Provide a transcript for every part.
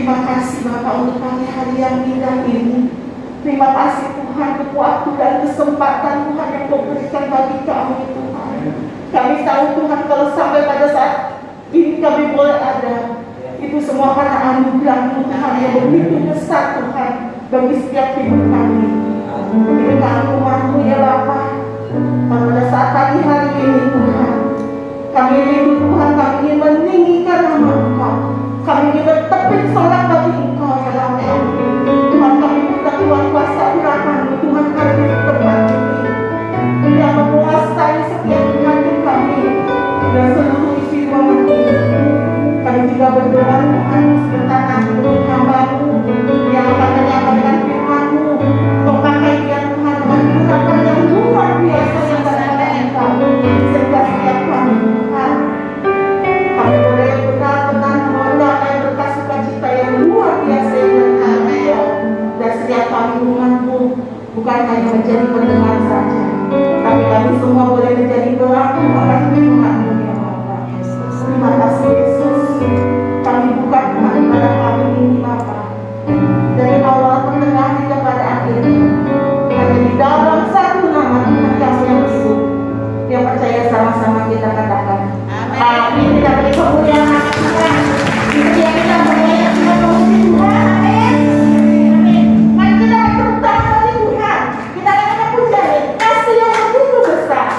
Terima kasih Bapak untuk pagi hari yang indah ini. Terima kasih Tuhan untuk waktu dan kesempatan Tuhan yang Kau berikan bagi kami Tuhan. Kami tahu Tuhan kalau sampai pada saat ini kami boleh ada, itu semua karena anugerah Tuhan yang begitu besar Tuhan bagi setiap hidup kami. Berikan rumah-Mu ya Bapa. Pada saat pagi hari ini Tuhan, kami rindu Tuhan, kami ingin meninggikan nama Engkau. Kami ingin bertepuk solat bagi Engkau ya Bapa. Tuhan, kami minta Tuhan kuasa urapan-Mu Tuhan hadir di tempat ini yang menguasai setiap hati kami dan seluruh isi ruangan ini. Kami juga berdoa Tuhan sebentar lagi untuk hamba-Mu yang akan menyampaikan firman-Mu. Kau pakai dia Tuhan dengan urapan yang luar biasa yang berada Engkau sehingga setiap kami Tuhan, kami boleh benar-benar mengalami berkat sukacita yang luar biasa yang berada Engkau. Dan setiap kami umat-Mu bukan hanya menjadi pendengar saja, tapi kami semua boleh menjadi pelaku akan firman-Mu ya Bapa. Terima kasih Yesus. Kami buka Tuhan pada kami ini Bapa, dari awal pertengahan hingga pada akhirnya hanya di dalam satu nama Tuhan yang disebut, yang percaya sama-sama kita katakan amin. Kita beri kemuliaan Tuhan. Kita memuliakan Tuhan, memuji Tuhan. Amin. Amin. Mari kita tepuk tangan bagi Tuhan. Kita katakan pujian kasih yang begitu besar.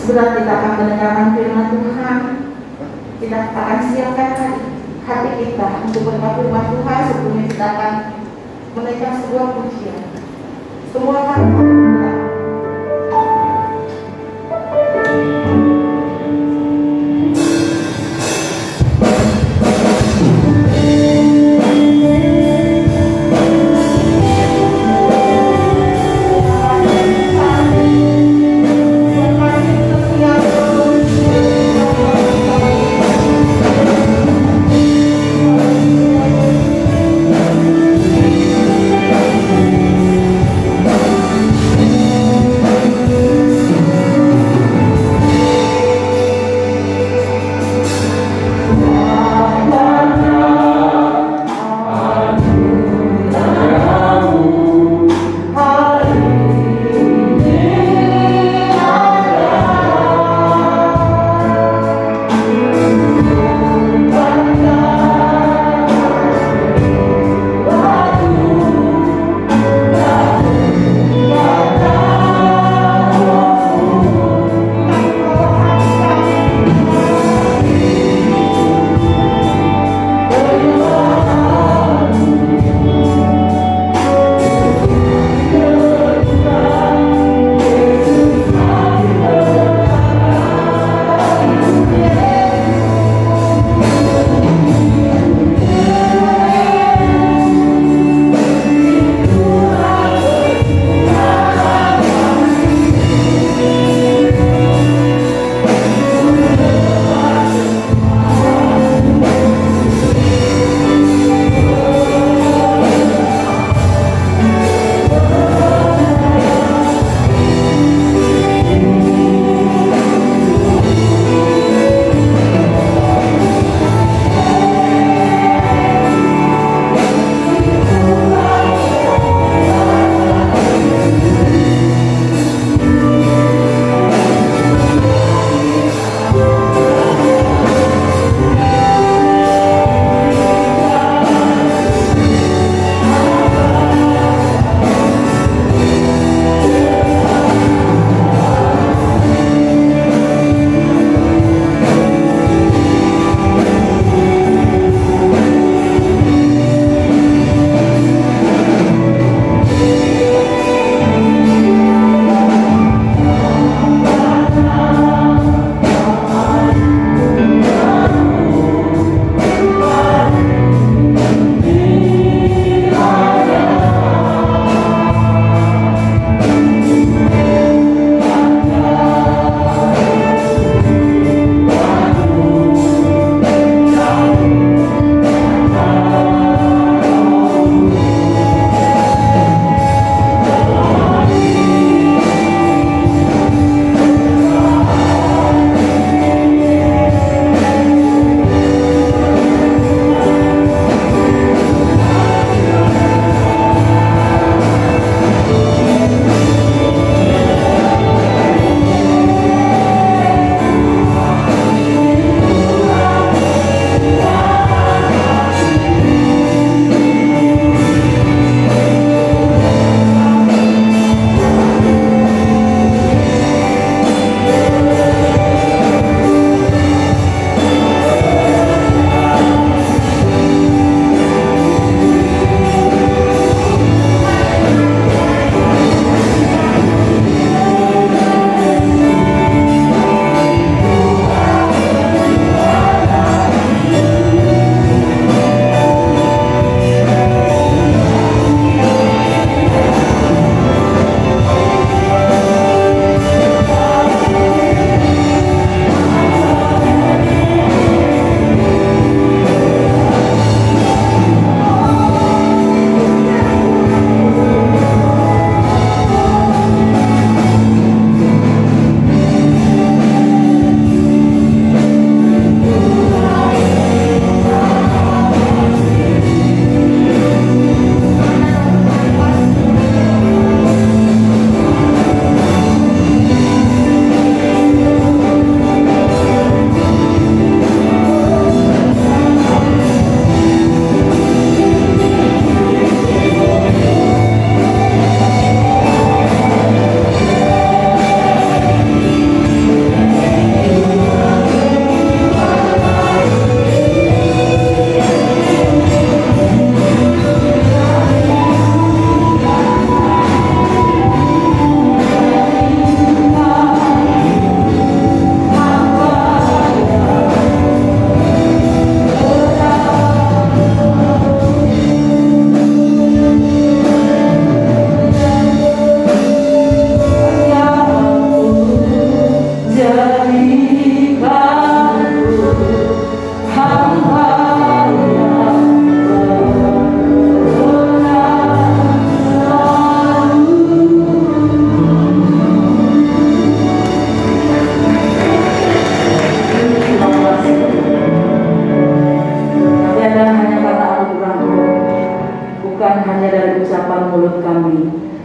Segera kita akan mendengarkan firman Tuhan. Kita akan siapkan hari hati kita untuk mendengar firman Tuhan sebelum kita akan menaikkan sebuah pujian. Semua kata kita. Thank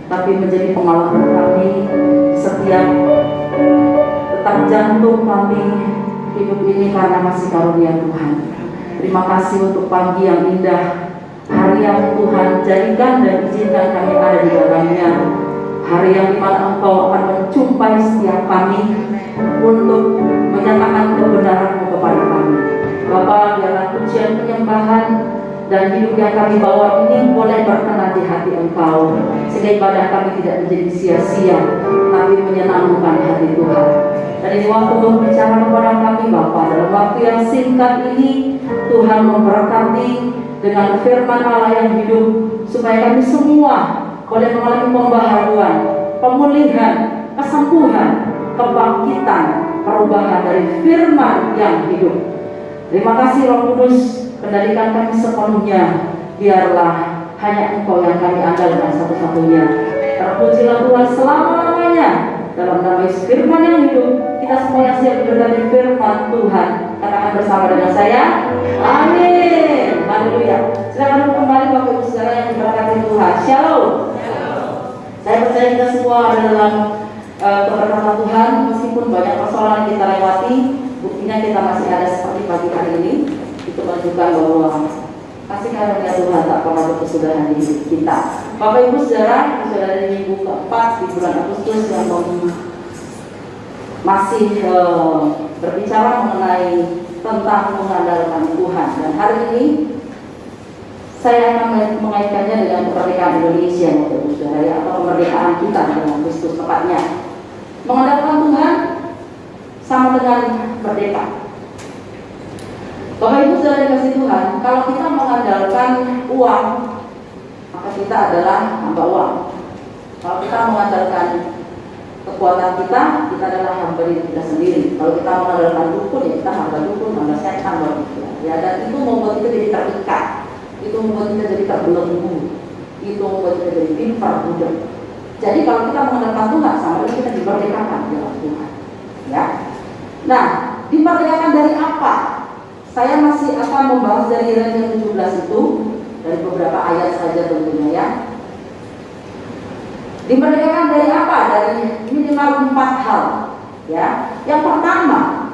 tapi menjadi pengalaman kami setiap detak jantung kami hidup ini karena kasih karunia Tuhan. Terima kasih untuk pagi yang indah, hari yang Tuhan jadikan dan izinkan kami ada di dalamnya, hari yang dimana Engkau akan menjumpai setiap kami untuk menyatakan kebenaran-Mu kepada kami. Bapa, biarlah pujian penyembahan dan hidup yang kami bawa ini boleh berkenan di hati Engkau, sehingga ibadah kami tidak menjadi sia-sia, tapi menyenangkan hati Tuhan. Dan ini waktu berbicara kepada kami Bapa, dalam waktu yang singkat ini Tuhan memberkati dengan firman Allah yang hidup, supaya kami semua boleh mengalami pembaharuan, pemulihan, kesembuhan, kebangkitan, perubahan dari firman yang hidup. Terima kasih Roh Kudus, kendalikan kami sepenuhnya. Biarlah hanya Engkau yang kami andalkan satu-satunya. Terpujilah Tuhan selama-lamanya. Dalam nama Yesus firman yang hidup, kita semua yang siap berkati firman Tuhan, katakan bersama dengan saya, amin. Haleluya. Silakan kembali Bapak Ibu Saudara yang diberkati Tuhan. Shalom. Saya percaya kita semua ada dalam keberkatan Tuhan, meskipun banyak persoalan yang kita lewati. Buktinya kita masih ada seperti pagi hari ini. Itu menunjukkan bahwa kasih karunia Tuhan tak pernah berkesudahan di hidup kita. Bapak Ibu Saudara, sudah dari minggu keempat di bulan Agustus yang masih berbicara mengenai tentang mengandalkan Tuhan. Dan hari ini saya akan mengaitkannya dengan kemerdekaan Indonesia, Bapak Ibu Saudara, atau kemerdekaan kita dengan Kristus tepatnya. Mengandalkan Tuhan sama dengan merdeka. Bapak Ibu Saudara dikasih Tuhan, kalau kita mengandalkan uang, maka kita adalah hamba uang. Kalau kita mengandalkan kekuatan kita adalah hamba diri kita sendiri. Kalau kita mengandalkan dukun, ya kita hamba dukun, hamba setan, ya, dan itu membuat kita jadi terikat, itu membuat kita jadi terbelenggu, itu membuat kita jadi pimpar budak. Jadi kalau kita mengandalkan Tuhan, sama kita dimerdekakan oleh Tuhan. Ya. Nah, dimerdekakan dari apa? Saya masih akan membahas dari Yeremia 17 itu, dari beberapa ayat saja tentunya ya. Dimerdekakan dari apa? Dari minimal 4 hal. Ya. Yang pertama,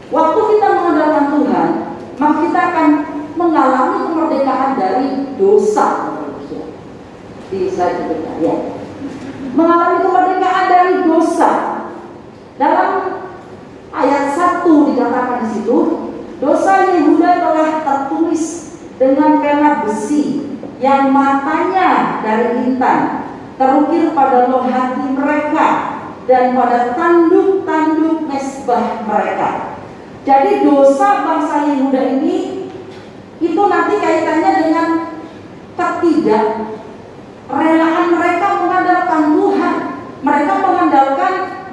waktu kita mengandalkan Tuhan, maka kita akan mengalami kemerdekaan dari dosa. Di slide berikutnya ya. Mengalami kemerdekaan dari dosa. Dalam ayat 1 dikatakan di situ, dosa Yehuda telah tertulis dengan pena besi yang matanya dari intan, terukir pada loh hati mereka dan pada tanduk-tanduk mezbah mereka. Jadi dosa bangsa Yehuda ini itu nanti kaitannya dengan ketidakrelaan mereka mengandalkan Tuhan. Mereka mengandalkan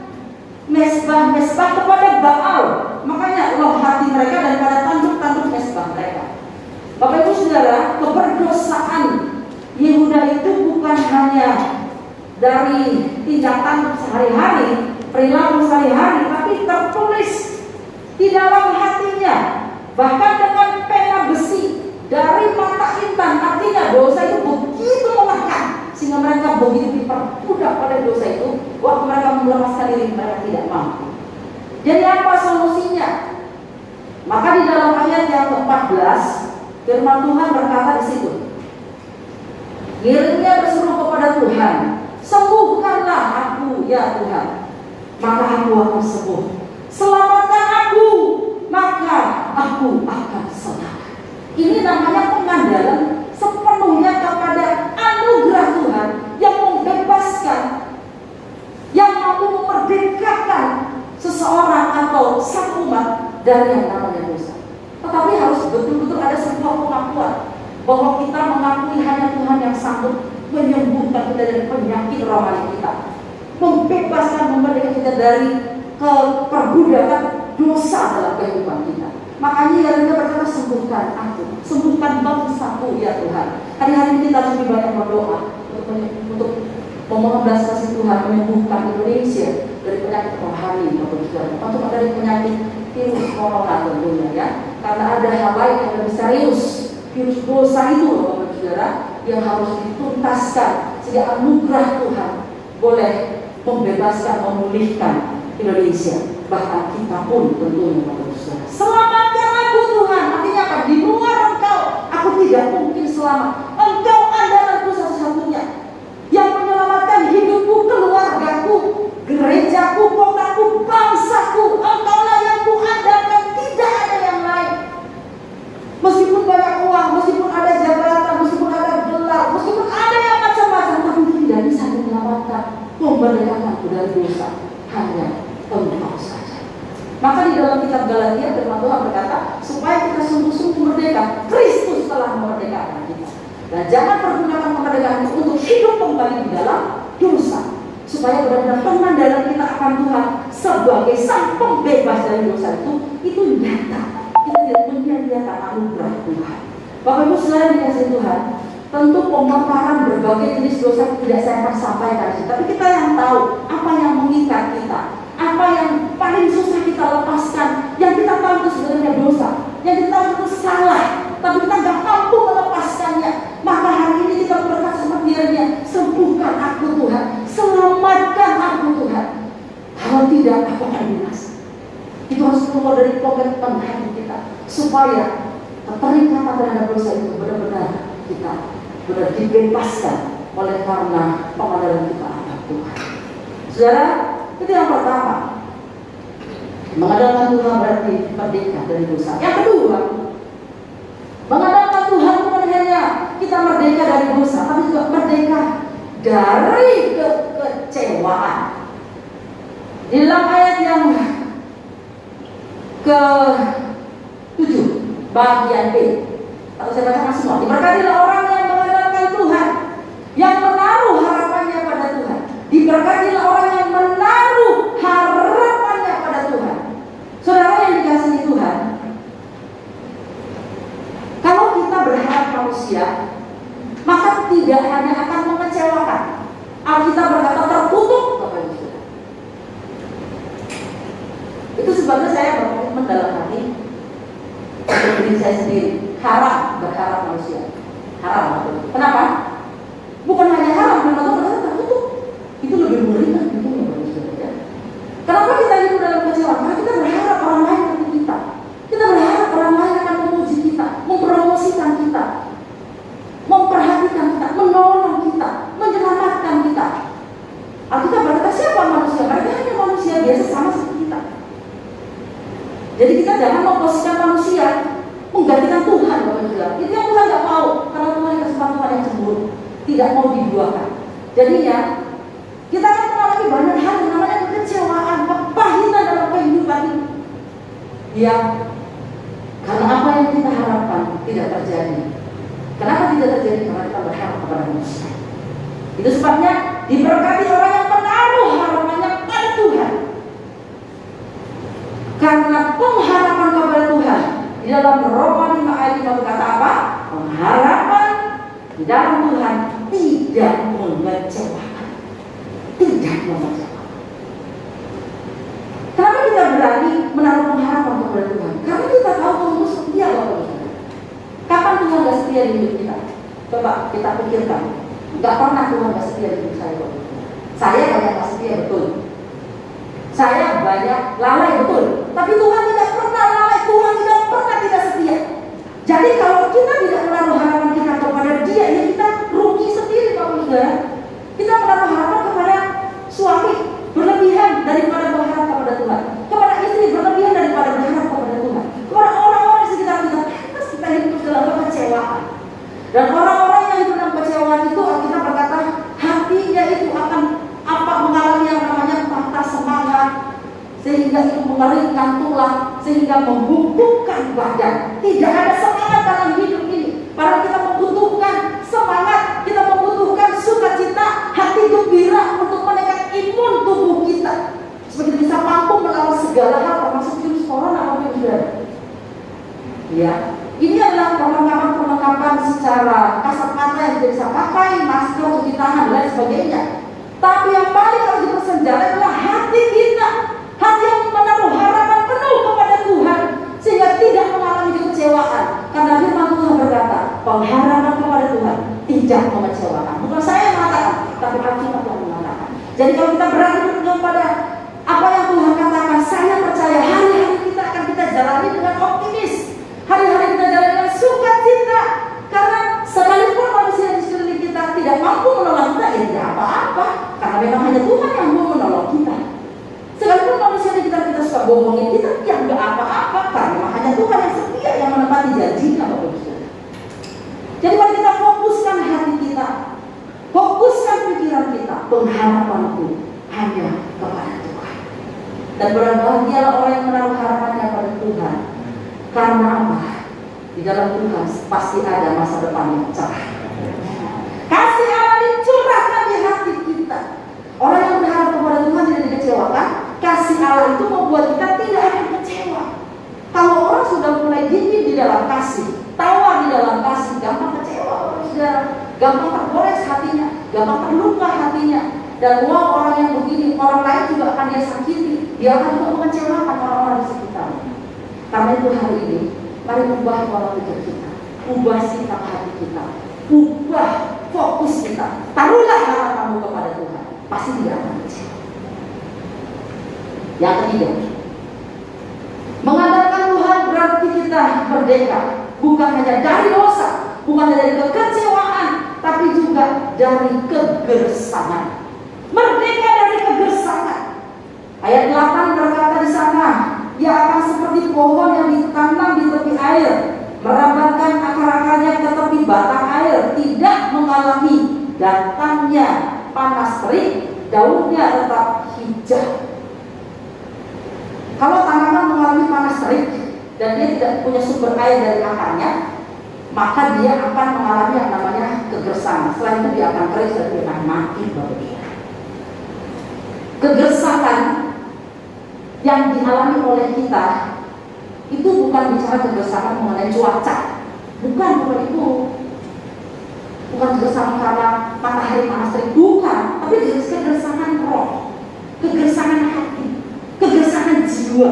mezbah kepada Baal. Makanya loh hati mereka dan pada tanduk-tanduk mezbah mereka. Bapak Ibu Saudara, keberdosaan Yehuda itu bukan hanya dari tindakan sehari-hari, perilaku sehari-hari, tapi tertulis di dalam hatinya. Bahkan dengan pena besi dari mata intan. Artinya dosa itu begitu melekat sehingga mereka begitu diperbudak pada dosa itu. Waktu mereka melepaskan diri, mereka tidak mampu. Jadi apa solusinya? Maka di dalam ayat yang ke-14 firman Tuhan berkata di situ, Yeremia berseru kepada Tuhan, sembuhkanlah aku ya Tuhan, maka aku akan sembuh. Selamatkan aku, maka aku akan selamat. Ini namanya pengandalan sepenuhnya kepada anugerah Tuhan yang membebaskan, yang mampu memerdekakan seseorang atau satu umat dari yang namanya dosa. Tetapi harus betul-betul ada sebuah pengakuan bahwa kita mengakui hanya Tuhan yang sanggup menyembuhkan kita dari penyakit rohani kita, membebaskan, memerdekakan kita dari keperbudakan dosa dalam kehidupan kita. Makanya Yeremia berkata, sembuhkan aku, sembuhkan bangsaku ya Tuhan. Hari-hari ini kita lebih banyak berdoa untuk memohon belas kasih Tuhan menyembuhkan Indonesia dari penyakit rohani, atau dari penyakit virus corona tentunya ya. Karena ada hal lain yang lebih serius, virus dosa itu Bapak Saudara, yang harus dituntaskan sehingga anugerah Tuhan boleh membebaskan, memulihkan Indonesia, bahkan kita pun tentunya Bapak Ibu Saudara. Selamatkan aku Tuhan, artinya apa? Di luar Engkau aku tidak mungkin selamat. Engkau andalanku satu-satunya yang menyelamatkan hidupku, keluargaku, gerejaku, kotaku, bangsaku. Engkaulah yang kuandalkan, tidak ada yang lain. Meskipun banyak uang, meskipun ada jabatan, meskipun ada gelar, meskipun ada yang macam-macam, tapi itu tidak bisa menyelamatkan, memerdekakanku dari dosa. Hanya Engkau saja. Maka di dalam kitab Galatia firman Tuhan berkata, supaya kita sungguh-sungguh merdeka, Kristus telah memerdekakan kita. Dan jangan pergunakan kemerdekaan itu untuk hidup kembali di dalam dosa, supaya benar-benar pengandalan kita akan Tuhan sebagai sang pembebas dari dosa itu nyata. Kita tidak menyia-nyiakan anugerah Tuhan. Bapak Ibu Saudara dikasih Tuhan, tentu pemaparan berbagai jenis dosa tidak saya akan sampaikan, tapi kita yang tahu apa yang mengikat kita, apa yang paling susah kita lepaskan, yang kita tahu itu sebenarnya dosa, yang kita tahu itu salah, tapi kita nggak mampu melepaskannya. Maka hari ini kita berkata sama Dia, sembuhkan aku Tuhan, selamatkan aku Tuhan. Kalau tidak, aku akan binasa. Itu harus keluar dari komitmen hati kita, supaya keterikatan terhadap dosa itu benar-benar kita benar dibebaskan oleh karena pengandalan kita akan Tuhan. Saudara, itu yang pertama. Mengandalkan Tuhan berarti merdeka dari dosa. Yang kedua, mengandalkan Tuhan bukan hanya kita merdeka dari dosa, tapi juga merdeka dari kekecewaan. Di dalam ayat yang ke-7 bagian B, atau saya bacakan semua. Diberkatilah orang yang mengandalkan Tuhan, yang menaruh harapannya pada Tuhan. Diberkatilah orang yang menaruh harapannya pada Tuhan. Saudara yang dikasihi Tuhan, kalau kita berharap manusia, maka tidak hanya akan mengecewakan. Alkitab berkata tertutup, Bapak Ibu Saudara. Itu sebabnya saya berkomitmen dalam hati untuk diri saya sendiri, haram berharap manusia. Haram. Kenapa? Bukan hanya haram, memang berkata tertutup. Itu lebih mengerikan tentunya Bapak Ibu Saudara. Kenapa kita hidup dalam kecewa? Karena kita berharap orang lain seperti kita. Kita berharap orang lain akan memuji kita, mempromosikan kita, memperhatikan kita, menolong kita, menyelamatkan kita. Alkitab berkata siapa manusia? Mereka hanya manusia biasa sama seperti kita. Jadi kita jangan memposisikan manusia menggantikan Tuhan, Bapak Ibu Saudara. Itu yang Tuhan tidak mau, karena Tuhan kesempatan Tuhan yang cemburu, tidak mau diduakan. Jadinya kita akan mengalami banyak hal yang namanya kekecewaan, kepahitan dalam kehidupan ini. Ya, karena apa yang kita harapkan tidak terjadi. Kenapa tidak terjadi? Karena kita berharap kepada manusia. Itu sebabnya diberkati orang yang menaruh harapannya pada Tuhan. Karena pengharapan kepada Tuhan di dalam Roma 5 ayat 5 berkata apa? Pengharapan di dalam Tuhan tidak mengecewakan. Tidak mengecewakan. Kenapa kita berani menaruh pengharapan kepada Tuhan? Karena kita tahu Tuhan setia Bapak Ibu. Kapan Tuhan gak setia di hidup kita? Coba kita pikirkan. Gak pernah Tuhan gak setia di hidup saya, Bapak Ibu. Saya banyak gak setia, betul. Saya banyak lalai, betul. Tapi Tuhan tidak pernah lalai, Tuhan tidak pernah tidak setia. Jadi kalau kita tidak menaruh harapan kita kepada Dia, ya kita rugi sendiri, Bapak Ibu. Kita menaruh harapan kepada suami berlebihan daripada berharap kepada Tuhan, kepada istri berlebihan daripada berharap kepada Tuhan, kepada orang-orang di sekitar kita. Terus kita hidup dalam kekecewaan. Dan orang-orang yang hidup dalam kekecewaan itu, kita berkata hatinya itu akan mengalami yang namanya patah semangat, sehingga itu mengeringkan tulang, sehingga membungkukkan badan. Tidak ada semangat dalam hidup ini. Padahal kita membutuhkan semangat, kita membutuhkan sukacita, hati gembira untuk menaikkan imun tubuh kita, supaya kita bisa mampu melawan segala hal, termasuk virus corona. Ya, ini adalah perlengkapan secara kasat mata yang kita bisa pakai, masker, cuci tangan, dan lain sebagainya. Tapi yang paling harus dipersenjatai adalah hati kita, hati yang menaruh harapan penuh kepada Tuhan, sehingga tidak mengalami kekecewaan. Karena firman Tuhan berkata, pengharapan kepada Tuhan tidak mengecewakan. Bukan saya yang mengatakan, tapi Alkitab yang mengatakan. Jadi kalau kita berani berpegang pada apa yang Tuhan katakan, saya percaya hari-hari kita akan kita jalani dengan optimis. Hari-hari kita jalani dengan sukacita. Karena sekalipun manusia di sekeliling kita tidak mampu menolong kita, ya tidak apa-apa. Karena memang hanya Tuhan yang mau menolong kita. Sekalipun manusia di kita suka bohongin kita, ya tidak apa-apa. Karena memang hanya Tuhan yang setia yang menepati janjinya, Bapak Ibu. Jadi mari kita fokuskan hati kita, fokuskan pikiran kita, pengharapanku hanya kepada Tuhan. Dan berbahagialah orang yang menaruh harapannya pada Tuhan. Karena apa? Di dalam Tuhan pasti ada masa depan yang cerah. Kasih Allah dicurahkan di hati kita. Orang yang berharap kepada Tuhan tidak dikecewakan. Kasih Allah itu membuat kita tidak akan kecewa. Kalau orang sudah mulai dingin di dalam kasih, tawar di dalam kasih, gampang kecewa, saudara. Gampang tergores hatinya, gampang terluka hatinya. Dan orang yang begini, orang lain juga akan dia sakiti. Dia akan juga mengecewakan orang-orang di sekitarnya. Karena itu hari ini, mari ubah pola pikir kita, ubah sikap hati kita, ubah fokus kita. Taruhlah harapanmu kepada Tuhan, pasti tidak akan kecewa. Yang ketiga, mengandalkan Tuhan berarti kita merdeka, bukan hanya dari dosa, bukan hanya dari kekecewaan, tapi juga dari kegersangan. Merdeka dari kegersangan. Ayat 8 berkata di sana, ia akan seperti pohon yang ditanam di tepi air, merambatkan akar-akarnya ke tepi batang air, tidak mengalami datangnya panas terik, daunnya tetap hijau. Kalau tanaman mengalami panas terik dan dia tidak punya sumber air dari akarnya, maka dia akan mengalami yang namanya kegersangan. Selain itu dia akan kering dan dia akan mati. Kegersangan yang dialami oleh kita itu bukan bicara kegersangan mengenai cuaca, bukan itu, bukan kegersangan karena matahari panas terik, bukan, tapi kegersangan roh, kegersangan hati, kegersangan jiwa.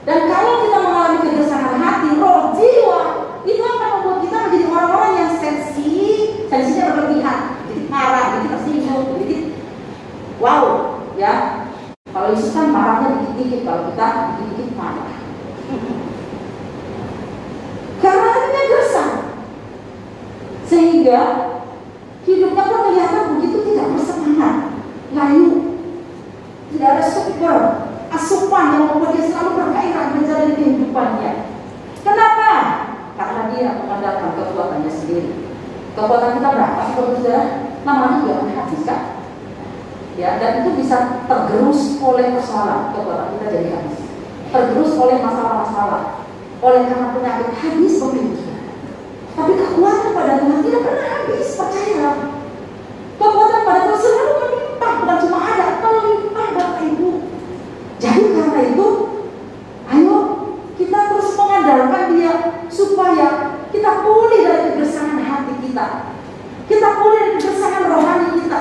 Dan kalau kita mengalami kegersangan hati, roh, jiwa, itu akan membuat kita menjadi orang-orang yang sensinya berlebihan, jadi marah, jadi tersinggung, jadi wow, ya. Kalau Yesus kan marahnya dikit-dikit, kalau kita dikit-dikit marah. Karena hatinya gersang, sehingga hidupnya pun kelihatan begitu tidak bersemangat, layu, tidak ada super asupan yang membuat dia selalu bergairah menjalani kehidupannya. Kenapa? Karena dia mengandalkan kekuatannya sendiri. Kekuatan kita berapa sih, saudara? Namanya juga akan habis, kan? Ya, dan itu bisa tergerus oleh persoalan, kekuatan kita jadi habis. Tergerus oleh masalah-masalah, oleh karena penyakit habis pemikiran. Tapi kekuatan pada Tuhan tidak pernah habis, percayalah. Kekuatan pada Tuhan selalu melimpah, bukan cuma ada, melimpah Bapak Ibu. Jadi karena itu, ayo kita terus mengandalkan Dia supaya kita pulih dari kegersangan hati kita. Kita pulih dari kegersangan rohani kita.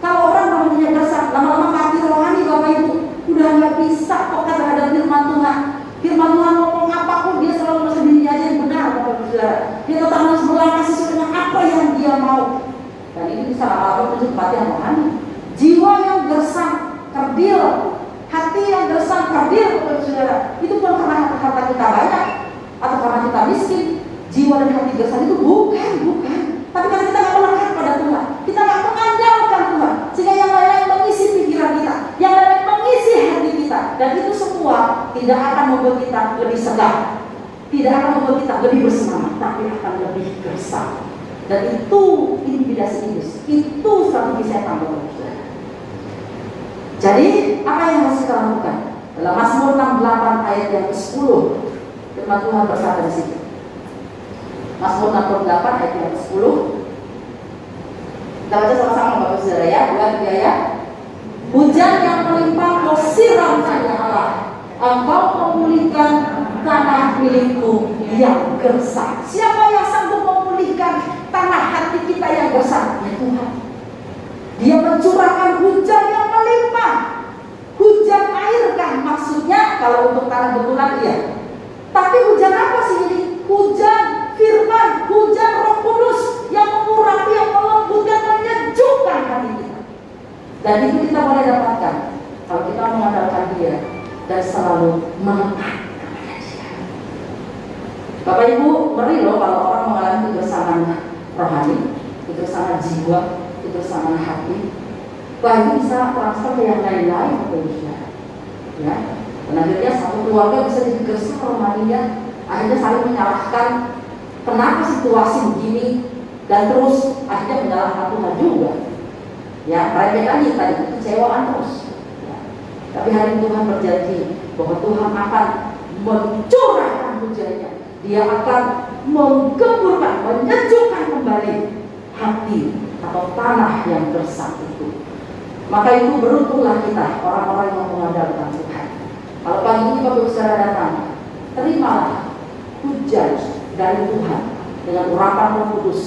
Kalau orang rohaninya gersang, lama-lama mati rohani Bapak Ibu, udah nggak bisa peka terhadap firman Tuhan. Firman Tuhan ngomong apapun dia selalu merasa dirinya aja yang benar, Bapak Ibu Saudara. Dia tetap harus berlangkah sesuai dengan apa yang dia mau. Dan ini bisa lama-lama menunjuk kematian rohani. Jiwa yang gersang, kerdil, hati yang gersang, kerdil, Bapak Ibu Saudara. Itu bukan karena harta kita banyak atau karena kita miskin. Jiwa dan hati gersang itu bukan. Tapi karena kita nggak melekat pada Tuhan, kita nggak mengandalkan Tuhan, sehingga yang lain mengisi pikiran kita, yang lain mengisi hati kita, dan itu semua tidak akan membuat kita lebih segar, tidak akan membuat kita lebih bersemangat, tapi akan lebih gersang. Dan itu intimidasi iblis, itu strategi setan, Bapak Ibu. Jadi apa yang harus kita lakukan? Dalam Mazmur 68 ayat yang ke-10, firman Tuhan berkata di situ. Mazmur 68 ayat yang ke-10. Kita baca sama-sama Bapak Saudara ya, 2 3 ya. Hujan yang melimpah kau siramkan ya Allah, Engkau memulihkan tanah milikmu yang gersang. Siapa yang sanggup memulihkan tanah hati kita yang gersang? Ya Tuhan. Dia mencurahkan hujan yang melimpah. Hujan air kan maksudnya, kalau untuk tanah betulan iya. Tapi hujan apa sih ini? Hujan firman, hujan Roh Kudus yang mengurapi Dan itu kita boleh dapatkan kalau kita mengandalkan Dia dan selalu melekat kepada Dia. Bapak Ibu, ngeri loh kalau orang mengalami kegersangan rohani, kegersangan jiwa, kegersangan hati. Bahkan bisa transfer ke yang lain-lain, Bapak Ibu. Ya, dan akhirnya satu keluarga bisa jadi gersang rohaninya, akhirnya saling menyalahkan kenapa situasi begini, dan terus akhirnya menyalahkan Tuhan juga. Ya, mereka lagi tadi kecewaan terus. Ya. Tapi hari ini Tuhan berjanji bahwa Tuhan akan mencurahkan hujannya. Dia akan menggemburkan, menyejukkan kembali hati atau tanah yang gersang itu. Maka itu beruntunglah kita orang-orang yang mengandalkan Tuhan. Kalau pagi ini Bapak Saudara datang, terimalah hujan dari Tuhan dengan urapan Roh Kudus,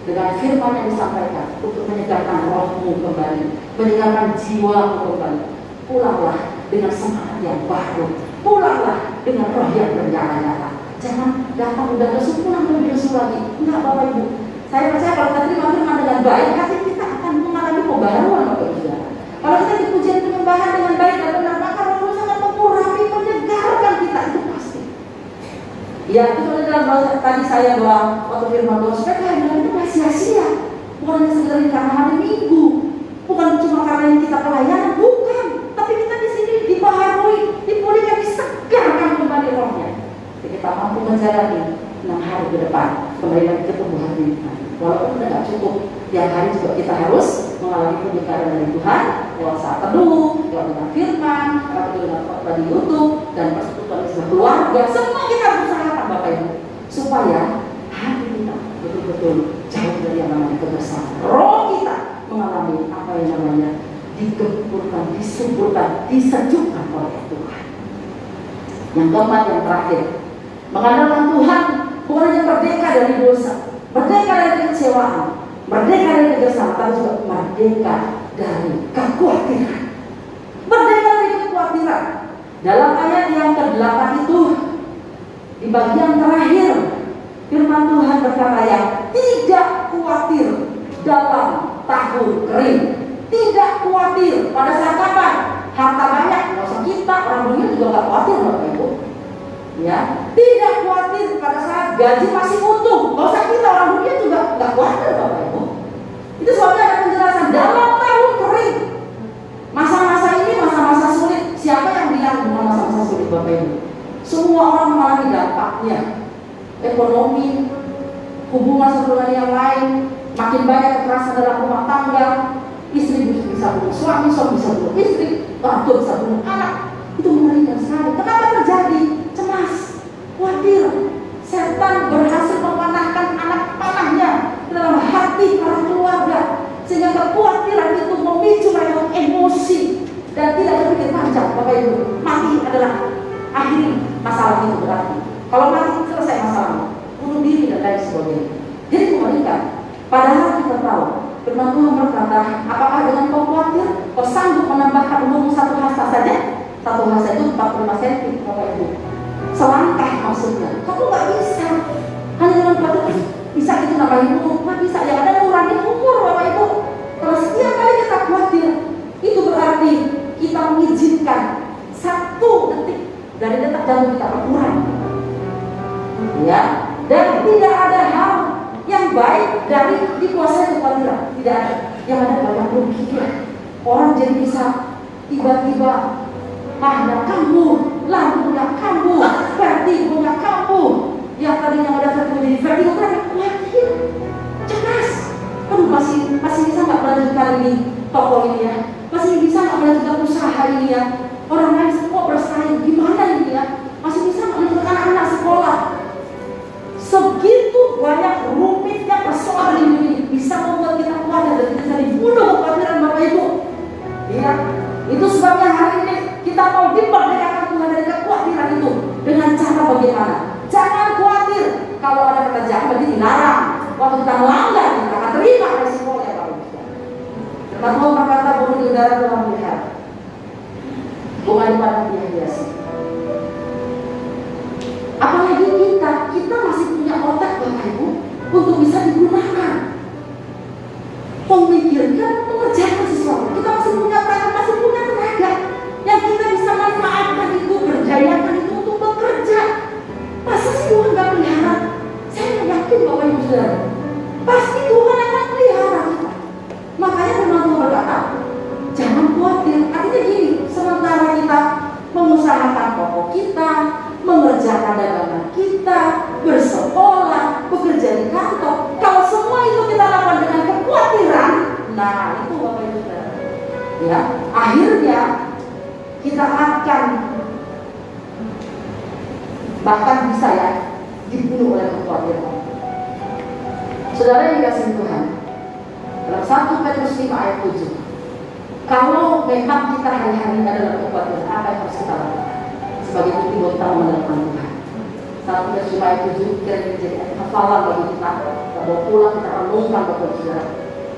dengan firman yang disampaikan untuk menyegarkan rohmu kembali, menyegarkan jiwamu kembali. Pulanglah dengan semangat yang baru, pulanglah dengan roh yang bernyala-nyala. Jangan datang udah lesu, pulang lebih lesu lagi. Enggak, Bapak Ibu. Saya percaya kalau kita terima firman dengan baik, hati kita akan mengalami pembaharuan, Bapak Ibu. Kalau kita dipuji penyembahan dengan baik dan benar, maka Roh Kudus akan mengurapi, menyegarkan kita, itu pasti. Ya, itu dalam bahasa tadi saya bahwa waktu firman Tuhan, supaya kehadiran itu gak sia-sia. Bukan hanya sekedar karena hari Minggu, bukan cuma karena kita pelayanan, bukan. Tapi kita di sini dibaharui, dipulihkan, disegarkan kembali rohnya. Jadi kita mampu menjalani 6 hari ke depan kembali lagi ke tumbuhan iman. Walaupun sudah gak cukup, tiap hari juga kita harus mengalami penyekaran dari Tuhan lewat saat teduh, lewat dengan firman, lewat dengan khotbah di YouTube, dan persekutuan sebuah keluarga. Semua kita berusaha, Bapak Ibu, supaya hati kita betul-betul jauh dari yang namanya kebersamaan. Roh kita mengalami apa yang namanya digempurkan, disuburkan, disejukkan oleh Tuhan. Yang keempat, yang terakhir, mengandalkan Tuhan bukan hanya merdeka dari dosa, merdeka dari kekecewaan, merdeka dari kegersangan, tapi juga merdeka dari kekhawatiran. Merdeka dari kekhawatiran. Dalam ayat yang ke-8 itu, di bagian terakhir, firman Tuhan berkata yang tidak khawatir dalam tahun kering. Tidak khawatir pada saat kapan? Harta banyak, nggak usah kita, orang dunia juga nggak khawatir, Bapak Ibu. Ya, tidak khawatir pada saat gaji masih utuh, nggak usah kita, orang dunia juga nggak khawatir, Bapak Ibu. Itu sebabnya ada penjelasan dalam tahun kering. Masa-masa ini masa-masa sulit. Siapa yang bilang bukan masa-masa sulit, Bapak Ibu? Semua orang mengalami dampaknya. Ekonomi, hubungan satu dengan yang lain, makin banyak kekerasan dalam rumah tangga. Istri bisa bunuh suami, suami bisa bunuh istri, orang tua bisa bunuh anak. Itu mengerikan sekali. Kenapa terjadi? Cemas, khawatir. Setan berhasil memanahkan anak panahnya dalam hati para keluarga, sehingga kekhawatiran itu memicu mereka emosi dan tidak berpikir panjang. Bapak Ibu, mati adalah akhir masalah itu berarti. Kalau mati selesai masalahnya, bunuh diri dan lain sebagainya. Jadi mengerikan. Padahal kita tahu firman Tuhan berkata, apakah dengan kau khawatir, kau sanggup menambahkan umurmu 1 hasta saja? 1 hasta itu 45 cm, Bapak Ibu. Selangkah maksudnya. Kamu nggak bisa. Hanya dengan khawatir bisa itu nambahin umur, nggak bisa. Yang ada ngurangin umur, Bapak Ibu. Kalau setiap kali kita khawatir, itu berarti kita mengizinkan 1 detik dari detak jantung kita berkurang. Ya, dan tidak ada hal yang baik dari dikuasai kekhawatiran. Tidak ada. Yang ada banyak ruginya. Orang jadi bisa tiba-tiba mahnya kambuh, lambungnya kambuh, vertigonya kambuh. Yang tadinya ada vertigo jadi vertigo karena khawatir, cemas. Aduh, masih bisa nggak melanjutkan ini toko ini ya? Masih bisa nggak melanjutkan usaha ini ya? Orang lain semua bersaing, gimana ini ya? Masih bisa nggak melanjutkan anak-anak sekolah? Segitu banyak rumitnya persoalan ini bisa membuat kita khawatir dan kita jadi bunuh kekhawatiran, Bapak Ibu. Ya, itu sebabnya hari ini kita mau dimerdekakan Tuhan dari kekhawatiran itu dengan cara bagaimana? Jangan khawatir kalau ada pekerjaan berarti dilarang. Waktu kita melanggar kita akan terima resikonya, Bapak Ibu. Firman Tuhan berkata, burung di udara Tuhan melihat, bunga di padang Dia hiasi. Apalagi kita masih punya otak, Bapak Ibu, untuk bisa digunakan, memikirkan, mengerjakan sesuatu. Kita masih bahkan bisa ya dibunuh oleh kekhawatiran. Saudara yang dikasihi Tuhan, dalam 1 Petrus 5 ayat 7, kalau memang kita hari-hari adalah kekhawatiran, apa yang harus kita lakukan sebagai bukti bahwa kita mengandalkan Tuhan? 1 Petrus 5 ayat 7 kira-kira jadi hafalan bagi kita bawa pulang, kita renungkan Bapak Saudara.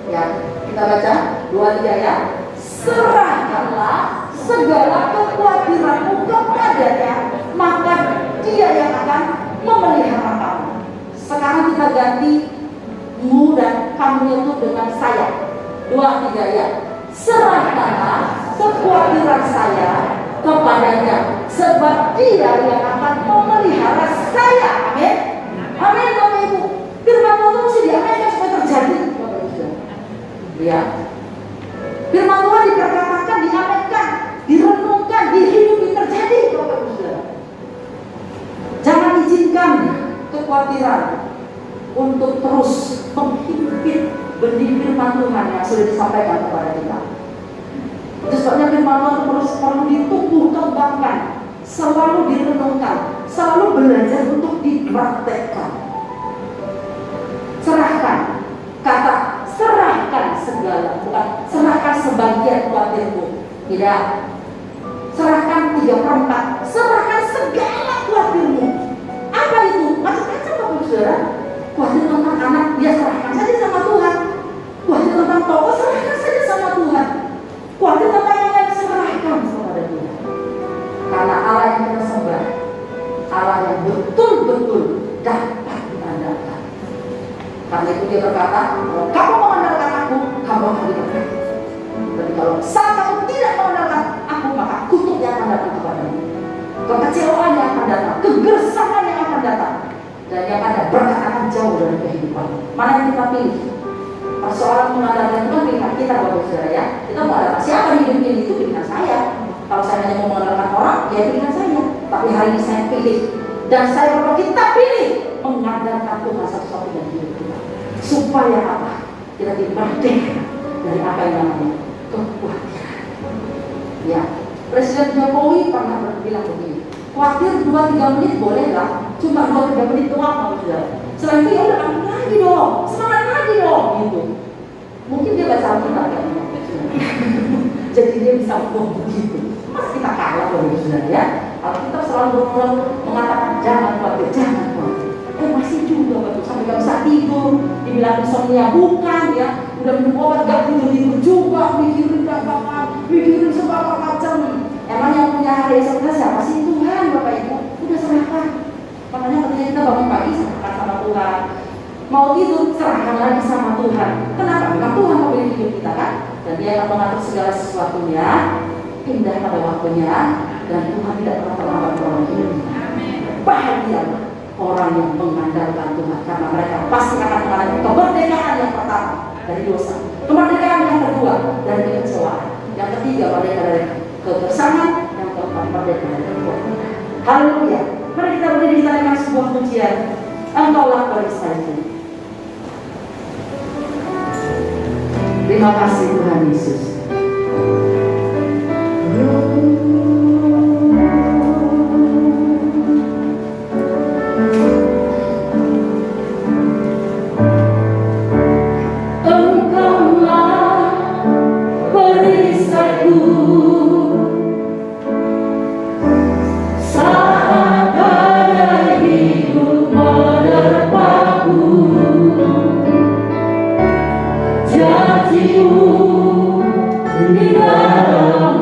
Ya, kita baca 2-3 ya. Serahkanlah segala kekhawatiranmu kepadanya, maka Dia yang akan memelihara kamu. Sekarang kita ganti mu dan kamu itu dengan saya. 2-3 ya. Serahkanlah kekhawatiran saya kepadanya, sebab Dia yang akan memelihara saya. Amin. Amin Bapak Ibu. Firman Tuhan itu mesti diaminkan supaya terjadi. Ya. Firman Tuhan diperkatakan, diaminkan, direnungkan, dihidupi, terjadi Bapak Ibu Saudara. Jangan izinkan kekhawatiran untuk terus menghimpit benih firman Tuhan yang sudah disampaikan kepada kita. Itu sebabnya firman Tuhan terus perlu ditumbuh kembangkan, selalu direnungkan, selalu belajar untuk dipraktekkan. Serahkan, kata serahkan segala, bukan serahkan sebagian khawatirmu. Tidak. Serahkan 3/4, serahkan segala khawatirmu. Apa itu? Macam-macam Bapak Saudara. Khawatir tentang anak, dia serahkan saja sama Tuhan. Khawatir tentang toko, serahkan saja sama Tuhan. Khawatir tentang yang lain, serahkan kepada Tuhan. Karena Allah yang kita sembah, Allah yang betul-betul dapat diandalkan. Karena itu Dia berkata, kalau kamu mengandalkan aku, kamu akan diberkati. Tapi kalau saat kamu tidak mengandalkan aku, maka kutuk yang akan datang kepadamu, kekecewaan yang akan datang, kegerasan yang akan datang, dan yang ada berkat akan jauh dari kehidupan. Mana yang kita pilih? Persoalan mengandalkan itu kan pilihan kita Bapak Saudara ya. Kita mengandalkan siapa di hidup ini, itu pilihan saya. Kalau saya hanya mau mengandalkan orang, ya pilihan saya. Tapi hari ini saya pilih, dan saya berdoa kita pilih mengandalkan Tuhan satu-satunya di hidup kita. Supaya apa? Kita dimerdeka dari apa yang namanya kekhawatiran. Ya, Presiden Jokowi pernah bilang begini, khawatir 2-3 menit bolehlah, cuma 2-3 menit doang Bapak Saudara. Setelah itu ya udah bangun lagi dong, semangat lagi dong gitu. Mungkin dia baca Alkitab ya, jadi dia bisa ngomong begitu. Mas kita kalah Bapak Saudara ya. Alkitab selalu berulang mengatakan jangan khawatir, jangan khawatir. Masih juga Bapak, sampai gak bisa tidur, dibilang insomnia bukan ya, udah minum obat gak tidur juga, mikirin dagangan, mikirin segala macam. Emang yang punya hari esok kita siapa sih? Tuhan Bapak Ibu. Udah serahkan. Makanya ketika kita bangun pagi serahkan sama Tuhan, mau tidur serahkan lagi sama Tuhan. Kenapa? Karena Tuhan memiliki hidup kita kan, dan Dia akan mengatur segala sesuatunya, indah pada waktunya, dan Tuhan tidak pernah terlambat dalam hidup kita. Bahagia orang yang mengandalkan Tuhan, karena mereka pasti akan mengalami kemerdekaan yang pertama dari dosa, kemerdekaan yang kedua dari kekecewaan, yang ketiga merdeka dari kegersangan, yang keempat merdeka dari kekuatan. Haleluya. Mari kita berdiri di tangan sebuah pujian. Engkaulah perisaiku. Terima kasih Tuhan Yesus. Janjimu di dalam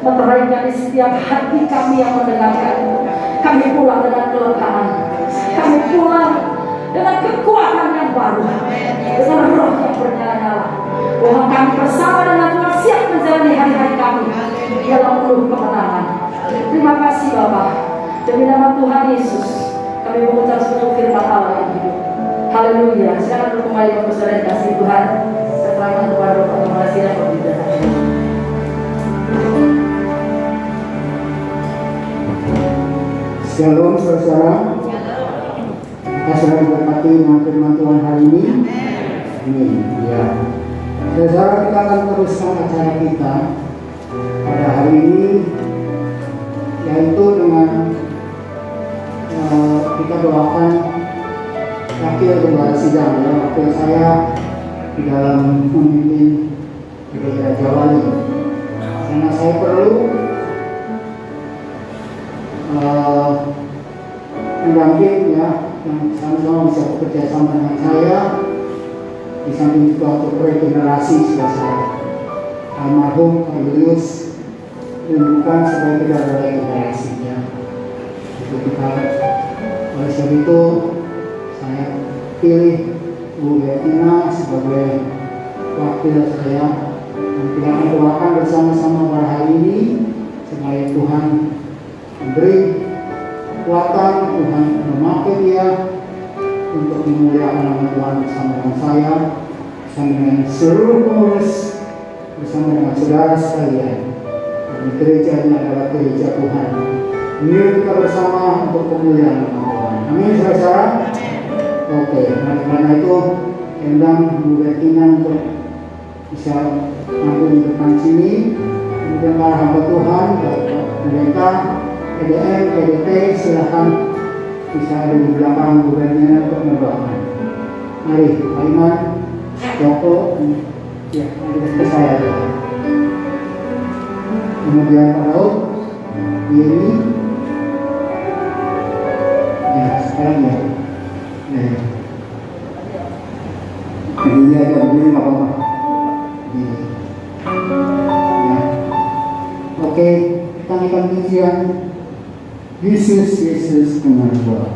meteraikan di setiap hati kami yang mendengarkan. Kami pulang dengan kelegaan, kami pulang dengan kekuatan yang baru, dengan roh yang bernyala-nyala. Bahwa kami bersama dengan Tuhan siap menjalani hari-hari kami dalam penuh kemenangan. Terima kasih Bapa. Demi nama Tuhan Yesus kami mengucap seluruh firman Allah yang hidup. Haleluya. Silakan untuk kembali mempersaudara yang kasih Tuhan. Keterangan kepada Bapak terima kasih dan berbicara. Shalom saudara. Kita sudah diberkati dengan firman Tuhan hari ini. Amin. Ya. Saudara, kita akan teruskan acara kita pada hari ini, yaitu dengan kita doakan wakil gembala sidang, ya, wakil saya di dalam memimpin gereja Jawa ini. Karena saya perlu mendamping, ya, yang sama-sama bisa bekerja sama dengan saya, di samping juga untuk regenerasi saya. Almarhum Pak Julius menunjukkan supaya tidak ada regenerasi, ya. Itu kita, oleh sebab itu saya pilih Bu Betina sebagai wakil saya, dan kita akan doakan bersama-sama pada hari ini supaya Tuhan memberi kekuatan, Tuhan memakai dia untuk memuliakan nama Tuhan bersama dengan saya, bersama dengan seluruh pengurus, bersama dengan saudara sekalian. Dan gereja ini adalah gereja Tuhan. Ini kita bersama untuk pemuliaan nama Tuhan. Amin, saudara. Oke, karena itu undang Bu Betina untuk bisa mampu di depan sini. Kemudian para hamba Tuhan, mereka EDM, EDP, silakan bisa ada di belakang Bu Betina untuk mendoakan. Mari, Pak Iman, Joko, ya, ke saya. Kemudian Pak Daud, ini, ya, sekarang ya. Ini ada begini nggak apa-apa. Ya. Oke, kita akan pujian Yesus Yesus dengan doa.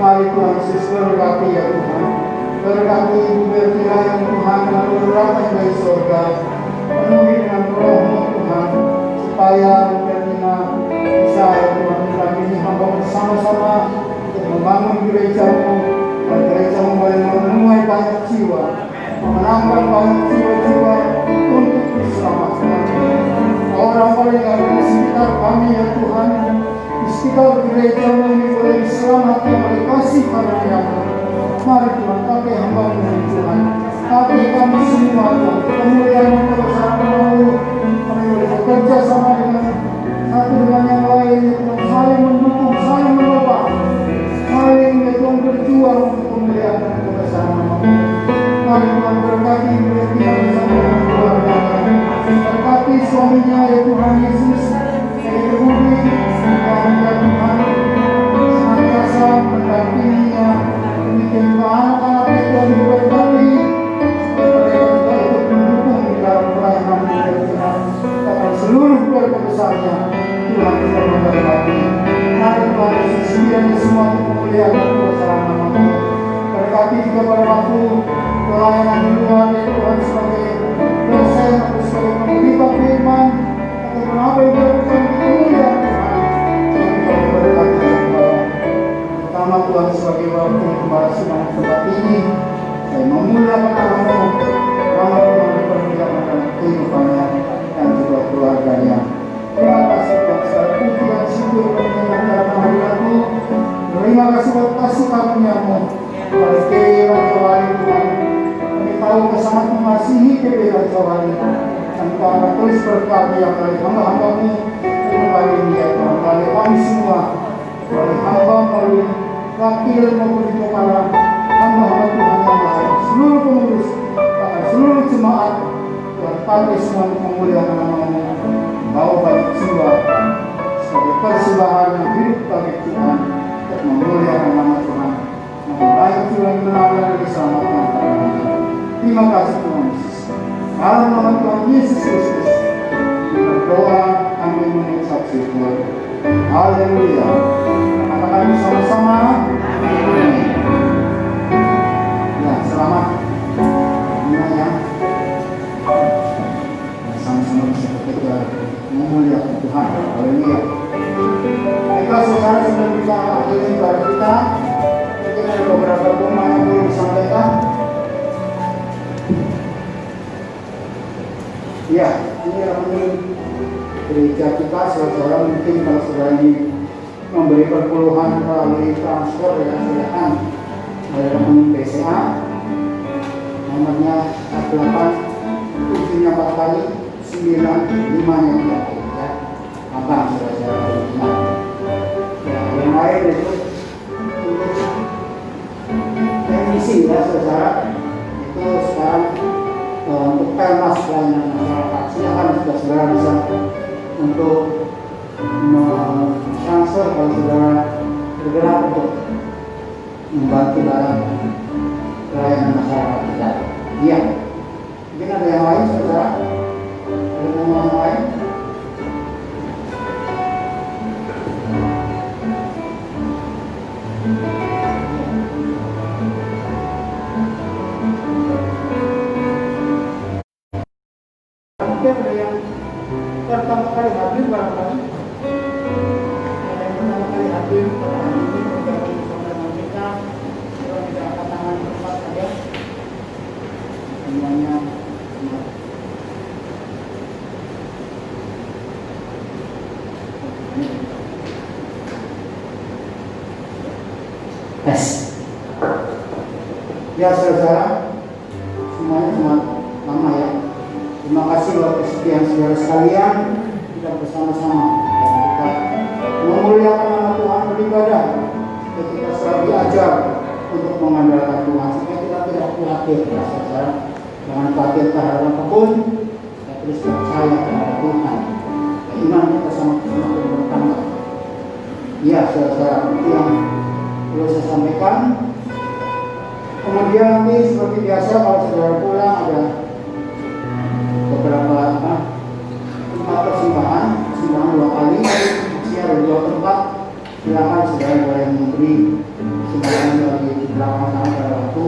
Mari Tuhan Yesus berkati ya Tuhan. Berkati Ibu Bertina yang Tuhan lalu ramai dari surga. penuhi dengan roh-Mu Tuhan, supaya kita bisa Tuhan kami ini hamba bersama-sama untuk membangun gereja-Mu, dan gereja-Mu boleh memenuhi banyak jiwa, menambah banyak jiwa-jiwa untuk diselamatkan. Orang paling ada di sekitar kami ya Tuhan, di sekitar gereja-Mu ini boleh diselamatkan oleh kasih karunia-Mu. Mari Tuhan, pakai hamba-Mu Tuhan, pakai kami semua Tuhan, kemuliaan-Mu bersama-Mu. Kami boleh bekerja sama dengan satu dengan yang lain ya Tuhan, saling mendukung, saling menopang, saling ya Tuhan berjuang untuk kemuliaan-Mu bersama-Mu. Mari Tuhan berkati dia bersama dengan keluarganya, berkati suaminya ya Tuhan Yesus, dari bumi dan ya Tuhan senantiasa mendampinginya. Demikian juga anak-anak Tuhan diberkati, supaya mereka juga ikut mendukung di dalam pelayanan Tuhan. Dan seluruh keluarga besarnya Tuhan juga memberkati. Mari Tuhan Yesus sekiranya semua kemuliaan bersama-Mu. Berkati juga pada waktu pelayanan di luar ya Tuhan, sebagai dosen atau sebagai pemberita firman ataupun apa yang dilakukan di kemuliaan Tuhan. Tuhan juga memberkati Tuhan. Pertama Tuhan, sebagai waktu kembali sidang tempat ini, saya memuliakan nama-Mu, nama Tuhan dipermuliakan dalam kehidupannya dan juga keluarganya. Terima kasih Tuhan, segala puji dan syukur menyenangkan dalam hari aku. Terima kasih buat kasih karunia-Mu. Kiri Raja Wali Tuhan, kami tahu Kau sangat mengasihi kiri Raja Wali, dan Kau akan terus berkati yang oleh hamba-hamba-Mu kembali dia Tuhan, melalui kami semua, melalui hamba, melalui wakil maupun juga para hamba-hamba Tuhan yang lain, seluruh pengurus, bahkan seluruh jemaat Tuhan, pakai semua untuk memuliakan nama-Mu, bawa banyak jiwa sebagai persembahan yang hidup bagi Tuhan, untuk memuliakan nama Tuhan. Baik Tuhan, kenal dan diselamatkan. Terima kasih Tuhan Yesus. Dalam nama Tuhan Yesus Kristus, berdoa kami mengucap syukur. Haleluya. Katakan bersama-sama. Amin. Ya, selamat. Ya. Sama-sama bisa bekerja memuliakan Tuhan. Haleluya. Baiklah saudara, sudah bisa akhiri ibadah kita. Ada beberapa rumah yang perlu disampaikan. Ya, ini rekening gereja kita. Saudara mungkin kalau saudara ini memberi perpuluhan melalui transfer ya, silakan. Ada rekening BCA, nomornya 88 ujungnya 4 kali 95 nya 3 kali ya. Gampang saudara. Ya, yang lain itu teknisi ya saudara, itu sekarang untuk Pelmas pelayanan masyarakat, silakan juga saudara bisa untuk transfer kalau saudara bergerak untuk membantu dalam pelayanan masyarakat kita. Iya, mungkin ada yang lain saudara, ada yang lain. Ada yang pertama kali hadir barangkali, ada yang pertama kali hadir pada hari ini bergabung bersama dengan kita. Kalau tidak angkat tangan tempat saya, semuanya tes. Ya saudara, semuanya cuma lama ya. Terima kasih buat kesediaan saudara sekalian, kita bersama-sama kita memuliakan nama Tuhan, beribadah. Kita selalu diajar untuk mengandalkan Tuhan, supaya kita tidak khawatir ya saudara. Jangan khawatir terhadap apapun, kita terus percaya kepada Tuhan. Iman kita semakin bertambah. Ya saudara, itu yang perlu saya sampaikan. Kemudian nanti seperti biasa kalau saudara pulang ada beberapa persembahan 2 kali, masih ada 2 tempat. Silakan saudara boleh memberi sumbangan dari belakang sana pada waktu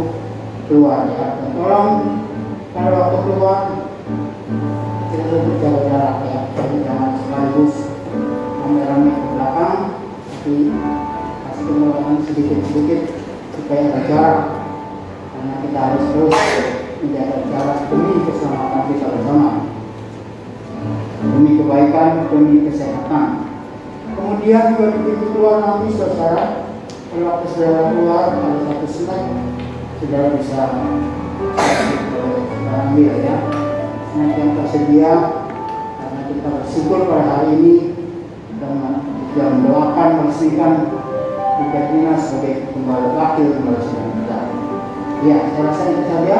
keluar ya. Dan tolong pada waktu keluar Jadi jangan sekaligus rame-rame ke belakang, tapi kasih penolakan sedikit-sedikit supaya ada jarak, karena kita harus terus menjaga jarak demi keselamatan kita bersama, demi kebaikan, demi kesehatan. Kemudian juga di pintu keluar nanti saudara, kalau saudara keluar ada satu snack, saudara bisa ambil ya, snack yang tersedia, karena kita bersyukur pada hari ini dan mendoakan meresmikan Bukatina sebagai pembalap wakil pembalap sidang kita. Ya, saya rasa itu saja.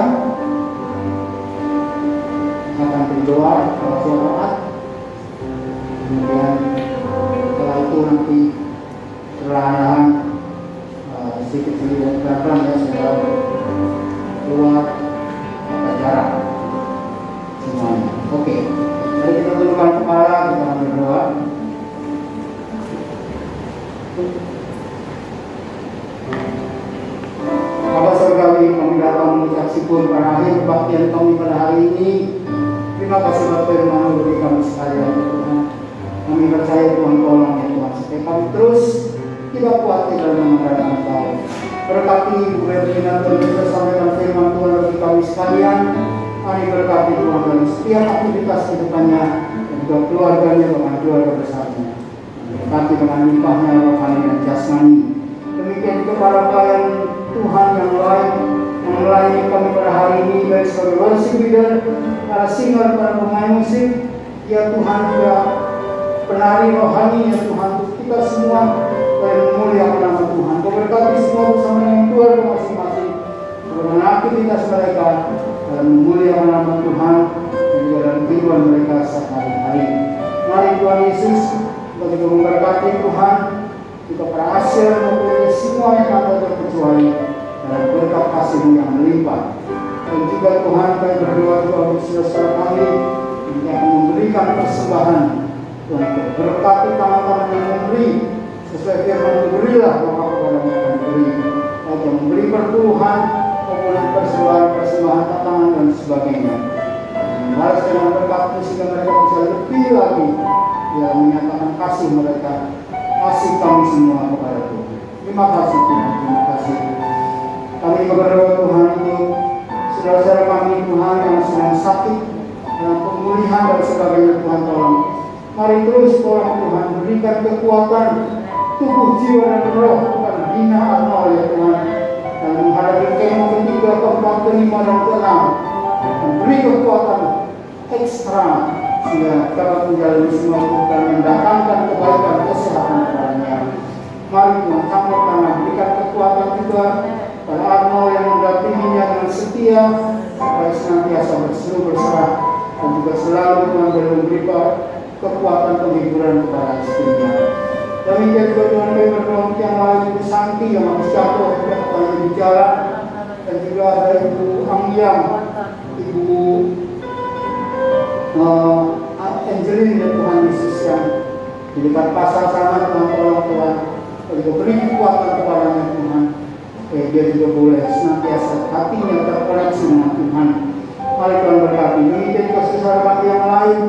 Akan berdoa kalau syafaat. Kemudian setelah itu nanti perlahan sedikit-sedikit dan pelan-pelan ya saya keluar jaga jarak semuanya. Oke, mari kita tundukkan kepala, kita berdoa. Bapa Surgawi, kami datang mengucap syukur pada akhir kebaktian kami pada hari ini. Terima kasih Bapak firman bagi kami sekalian Tuhan. Kami percaya Tuhan tolong ya Tuhan, supaya kami terus tidak khawatir dalam mengandalkan Engkau. Berkati Ibu Berlina Tuhan sampaikan firman Tuhan bagi kami sekalian. Mari berkati Tuhan dalam setiap aktivitas kehidupannya dan juga keluarganya bahkan keluarga besarnya. Berkati dengan limpahnya rohani dan jasmani. Demikian juga para pelayan Tuhan yang lain yang melayani kami pada hari ini, baik sebagai worship leader, para singer, para pemain musik, ya Tuhan juga penari rohani ya Tuhan, kita semua dan memuliakan nama Tuhan. Berkati semua bersama dengan keluarga masing-masing, dalam aktivitas mereka dalam memuliakan nama Tuhan dan juga dalam kehidupan mereka sehari-hari. Mari Tuhan Yesus bagi memberkati Tuhan kita para asyir mempunyai semua yang ada terkecuali dalam berkat kasih-Mu yang melimpah. Dan juga Tuhan kami berdoa Tuhan saudara kami yang akan memberikan persembahan. Tuhan berkati tangan-tangan yang memberi sesuai firman berilah maka kepada mereka akan diberi. Baik yang memberi perpuluhan maupun persembahan tangan dan sebagainya. Balas dengan berkat-Mu sehingga mereka bisa lebih lagi yang menyatakan kasih mereka, kasih kami semua kepada Tuhan. Terima kasih Tuhan, terima kasih. Kami berdoa Tuhan untuk saudara-saudara kami Tuhan yang sedang sakit dalam pemulihan dan sebagainya Tuhan tolong. Mari terus tolong Tuhan berikan kekuatan tubuh, jiwa dan roh kepada Dina Arnold ya Tuhan, dan menghadapi kemo ketiga, keempat, kelima dan keenam. Beri kekuatan ekstra sehingga dapat menjalani semua kebutuhan yang mendatangkan kebaikan kesehatan kepadanya. Mari Tuhan campur tangan, berikan kekuatan juga pada Arnold yang mendampinginya dengan setia supaya senantiasa berseru berserah dan juga selalu Tuhan memberi kekuatan penghiburan kepada istrinya. Demikian juga Tuhan kami berdoa untuk yang lain, Ibu Santi yang habis jatuh di jalan, dan juga ada Ibu Angyang, Ibu Angelin dan Tuhan Yesus yang di dekat pasar sana. Tuhan tolong Tuhan beri kekuatan kepadanya Tuhan, supaya dia juga boleh senantiasa hatinya terkoneksi dengan Tuhan. Mari Tuhan berkati. Demikian juga saudara kami yang lain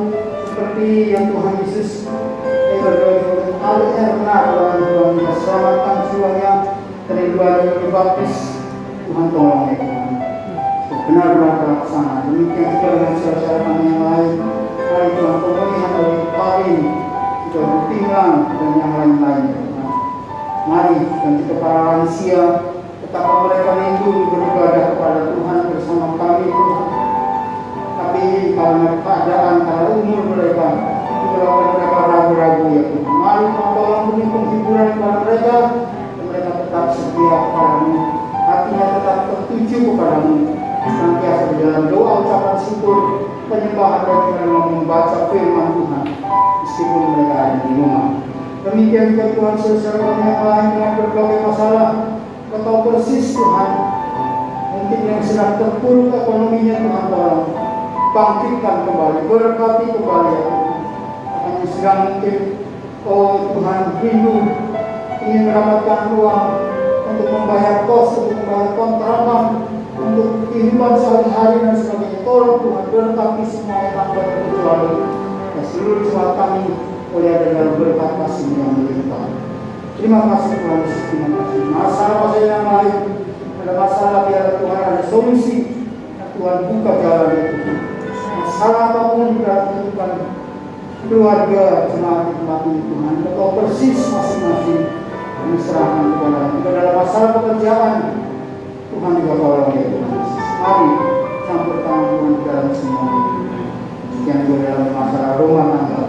seperti yang Tuhan Yesus berdoa untuk Al-Erna Tuhan bisa selamatkan jiwanya dari dua dibaptis. Tuhan tolong ya Tuhan benar-benar terlaksana. Demikian juga dengan saudara kami yang lain. Mari Tuhan pemulihan dari Parin, juga Butinglang dan yang lain-lain ya Tuhan. Mari dan juga para lansia betapa mereka rindu beribadah kepada Tuhan bersama kami Tuhan. Tapi karena keadaan, karena umur mereka, menyebabkan mereka ragu-ragu ya Tuhan. Mari Tuhan tolong beri penghiburan kepada mereka, dan mereka tetap setia kepadamu, hatinya tetap tertuju kepadamu, senantiasa di dalam doa ucapan syukur, penyembahan dan juga membaca firman Tuhan, meskipun mereka ada di rumah. Demikian juga Tuhan saudara kami yang lain dengan berbagai masalah, Kau tahu persis Tuhan, mungkin yang sedang terpuruk ekonominya Tuhan tolong bangkitkan kembali, berkati kembali ya Tuhan. Yang sedang mungkin oh Tuhan rindu ingin mendapatkan uang untuk membayar kos, untuk membayar kontrakan, untuk kehidupan sehari-hari dan sebagainya. Tolong Tuhan berkati semuanya tanpa terkecuali. dan seluruh jemaat kami oleh ada dalam berkat kasih yang melimpah. Terima kasih Tuhan Yesus, terima kasih. Masalah yang lain, ada masalah biar Tuhan ada solusi. Tuhan buka jalan itu. Masalah apapun berarti Tuhan keluarga jemaat tempat ini Tuhan. Engkau persis masing-masing kami serahkan kepada kita dalam masalah pekerjaan. Tuhan juga tolong ya Tuhan Yesus. Mari campur tangan Tuhan di dalam semua. Yang juga dalam masalah rumah tangga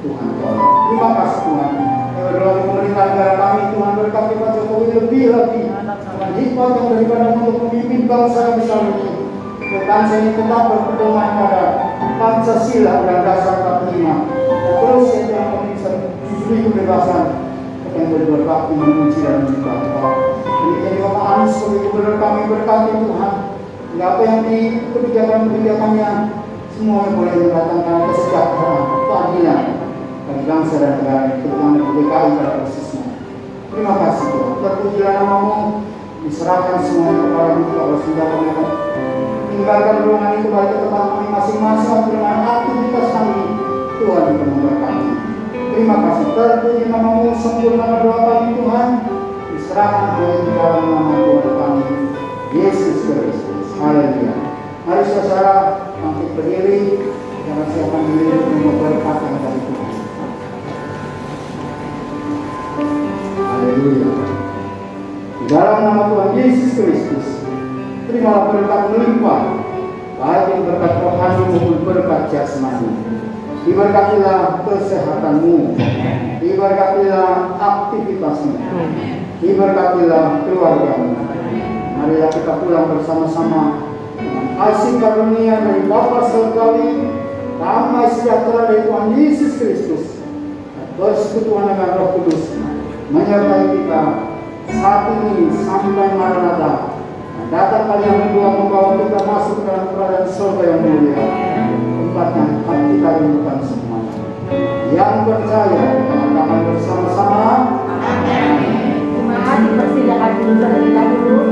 Tuhan tolong. Terima kasih Tuhan. Berdoa pemerintahan negara kami Tuhan berkati Pak Jokowi lebih lagi. Tuhan hikmat yang daripada untuk memimpin bangsa yang besar ini. Bangsa ini tetap berpedoman pada Pancasila dan dasar 45. Dan terus yang bisa diberi kebebasan yang berbakti memuji dan menyembah Tuhan. Demikian juga Pak Anies sebagai gubernur kami berkati Tuhan. Hingga apa yang di kebijakan-kebijakannya semuanya boleh mendatangkan kesejahteraan, keadilan bagi bangsa dan negara ini, terutama di DKI pada khususnya. Terima kasih Tuhan. Terpujilah nama-Mu, diserahkan semuanya kepada Mu Allah sudah kami tinggalkan ruangan itu balik ke tempat kami masing-masing dengan aktivitas kami. Tuhan juga memberkati. Terima kasih. Terpuji nama-Mu, sempurna doa kami Tuhan, diserahkan oleh di dalam nama Tuhan kami Yesus Kristus. Haleluya. Mari saudara bangkit berdiri, jangan siapkan diri untuk berkat yang dari Tuhan. Haleluya. Di dalam nama Tuhan Yesus Kristus, terimalah berkat melimpah, baik yang berkat rohani maupun berkat jasmani. Diberkatilah kesehatanmu, diberkatilah aktivitasmu, diberkatilah keluargamu. Marilah kita pulang bersama-sama dengan kasih karunia dari Bapa Surgawi, damai sejahtera dari Tuhan Yesus Kristus, dan persekutuan dengan Roh Kudus menyertai kita saat ini sampai Maranatha. Datang kali yang kedua membawa kita masuk dalam keadaan surga yang mulia, tempat yang hati kita rindukan semuanya. Yang percaya kita akan bersama-sama. Amin. Jemaat dipersilakan dulu terlebih dahulu